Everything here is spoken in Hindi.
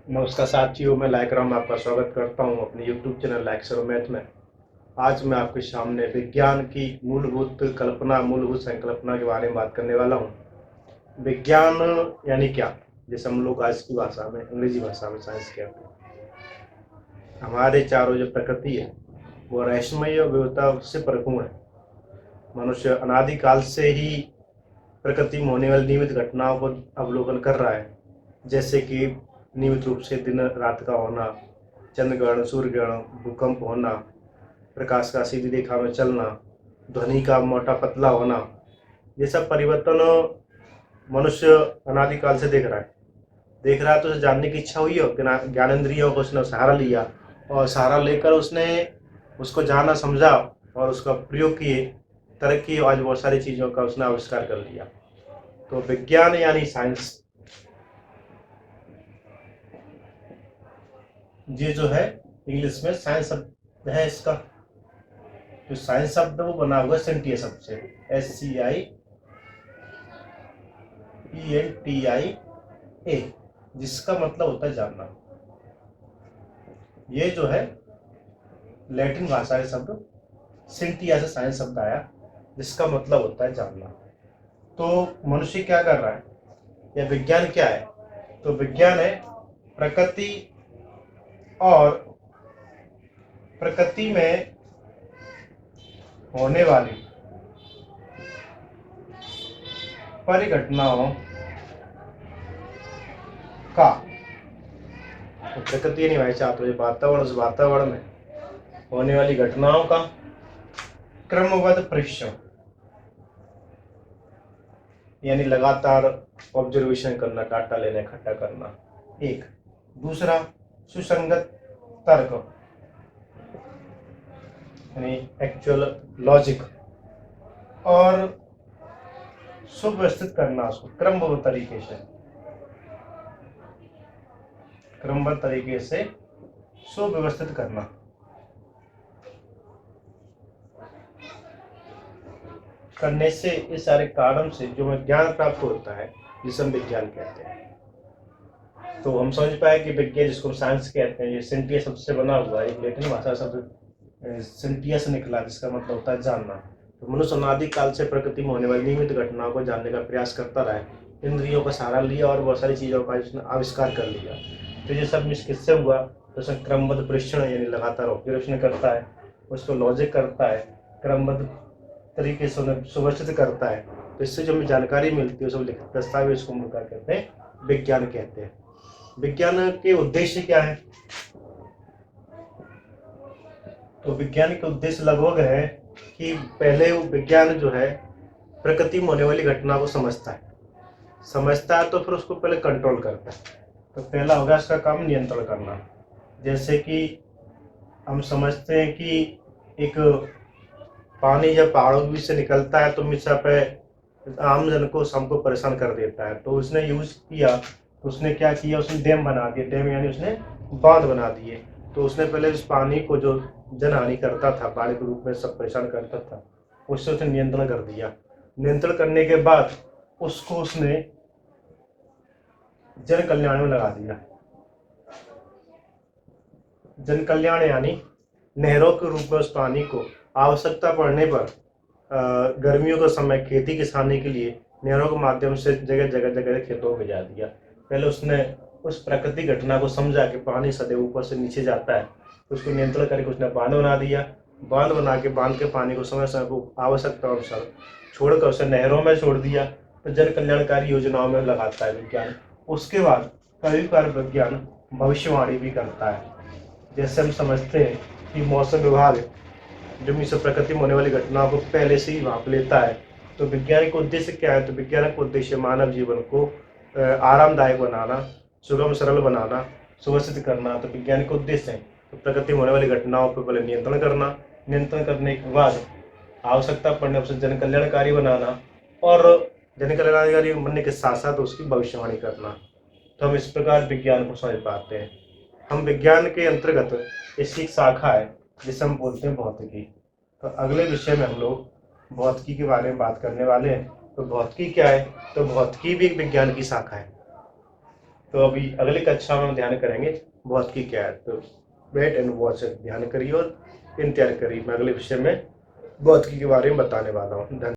नमस्कार साथियों, मैं लाइक राम आपका स्वागत करता हूं अपने YouTube चैनल लाइक सरो मैथ में। आज मैं आपके सामने विज्ञान की मूलभूत संकल्पना के बारे में बात करने वाला हूं। विज्ञान यानी क्या, जैसे हम लोग आज की भाषा में, अंग्रेजी भाषा में साइंस कहते हैं। हमारे चारों जो प्रकृति है वो रहस्यमय और विविधता से परिपूर्ण है। मनुष्य अनादिकाल से ही प्रकृति में होने वाली नियमित घटनाओं को अवलोकन कर रहा है, जैसे कि नियमित रूप से दिन रात का होना, चंद्रग्रहण, सूर्यग्रहण, भूकंप होना, प्रकाश का सीधी रेखा में चलना, ध्वनि का मोटा पतला होना। ये सब परिवर्तन मनुष्य अनादिकाल से देख रहा है तो उसे जानने की इच्छा हुई हो, ज्ञानेंद्रियों को उसने सहारा लिया और सहारा लेकर उसने उसको जाना, समझा और उसका प्रयोग किए, तरक्की, आज बहुत सारी चीज़ों का उसने आविष्कार कर लिया। तो विज्ञान यानी साइंस, ये जो है इंग्लिश में साइंस शब्द है। इसका जो साइंस शब्द वो बना हुआ सेंटिया शब्द से, SCIENTIA, जिसका मतलब होता है जानना। ये जो है लैटिन भाषा के शब्द सेंटिया से साइंस शब्द आया, जिसका मतलब होता है जानना। तो मनुष्य क्या कर रहा है या विज्ञान क्या है? तो विज्ञान है प्रकृति और प्रकृति में होने वाली परिघटनाओं का, तो प्रकृति नहीं भाई चाहते, उस वातावरण में होने वाली घटनाओं का क्रमबद्ध परीक्षण, यानी लगातार ऑब्जर्वेशन करना, डाटा लेना, इकट्ठा करना। एक दूसरा, सुसंगत तर्क यानी एक्चुअल लॉजिक, और सुव्यवस्थित करना उसको क्रमबद्ध तरीके से सुव्यवस्थित करना। करने से इस सारे कारण से जो हमें ज्ञान प्राप्त होता है, जिसे हम विज्ञान कहते हैं। तो हम समझ पाए कि विज्ञान, जिसको हम साइंस कहते हैं, ये सेंटिया शब्द से बना हुआ है, एक लैटिन भाषा शब्द सेंटिया से निकला, जिसका मतलब होता है जानना। तो मनुष्य अनादिकाल से प्रकृति में होने वाली नियमित घटनाओं को जानने का प्रयास करता रहा है, इंद्रियों का सहारा लिया और बहुत सारी चीज़ों का इसने आविष्कार कर लिया। तो ये सब किससे हुआ? तो उसमें क्रमबद्ध परीक्षण यानी लगातार ऑब्जर्वेशन करता है, उसको लॉजिक करता है, क्रमबद्ध तरीके से उन्हें सुव्यवस्थित करता है। तो इससे जो हमें जानकारी मिलती है, सब लिखित दस्तावेज को हम क्या कहते हैं? विज्ञान कहते हैं। विज्ञान के उद्देश्य क्या है? तो विज्ञान के उद्देश्य लगभग है कि पहले विज्ञान जो है प्रकृति में होने वाली घटना को समझता है तो फिर उसको पहले कंट्रोल करता है। तो पहला होगा इसका काम नियंत्रण करना। जैसे कि हम समझते हैं कि एक पानी जब पहाड़ों के बीच से निकलता है तो हमेशा पे आम जन को सबको परेशान कर देता है। तो उसने यूज किया, तो उसने क्या किया, उसने डैम बना दिए, डैम यानी उसने बांध बना दिए। तो उसने पहले उस पानी को जो जनहानि करता था, बाढ़ के रूप में सब परेशान करता था, उससे उसने नियंत्रण कर दिया। नियंत्रण करने के बाद उसको उसने जन कल्याण में लगा दिया। जन कल्याण यानी नहरों के रूप में उस पानी को आवश्यकता पड़ने पर गर्मियों का समय खेती किसानी के लिए नहरों के माध्यम से जगह जगह खेतों में भिजा दिया। पहले उसने उस प्राकृतिक घटना को समझा कि पानी सदैव ऊपर से नीचे जाता है, उसको नियंत्रण करके उसने बांध बना दिया। बांध बना के बांध के पानी को समय समय पर आवश्यकता अनुसार छोड़कर उसे नहरों में छोड़ दिया। तो जन कल्याणकारी योजनाओं में लगाता है विज्ञान। उसके बाद कभी कभार विज्ञान भविष्यवाणी भी करता है। जैसे हम समझते हैं कि मौसम विभाग जमीन से प्रकृति में होने वाली घटनाओं को पहले से ही भाप लेता है। तो वैज्ञानिक उद्देश्य क्या है? तो वैज्ञानिक उद्देश्य मानव जीवन को आरामदायक बनाना, सुगम सरल बनाना, सुव्यवस्थित करना। तो वैज्ञानिक उद्देश्य है तो प्रकृति में होने वाली घटनाओं पर पहले नियंत्रण करना, नियंत्रण करने के बाद आवश्यकता पड़ने पर जन कल्याणकारी बनाना, और जन कल्याणकारी बनने के साथ साथ उसकी भविष्यवाणी करना। तो हम इस प्रकार विज्ञान को समझ पाते हैं। हम विज्ञान के अंतर्गत इसकी एक शाखा है जिसे हम बोलते हैं भौतिकी। तो अगले विषय में हम लोग भौतिकी के बारे में बात करने वाले हैं। तो भौतिकी क्या है? तो भौतिकी भी एक विज्ञान की शाखा है। तो अभी अगली कक्षा में हम ध्यान करेंगे भौतिकी क्या है। तो वेट एंड वॉच, ध्यान करिए और इंतजार करिए, मैं अगले विषय में भौतिकी के बारे में बताने वाला हूँ। धन्यवाद।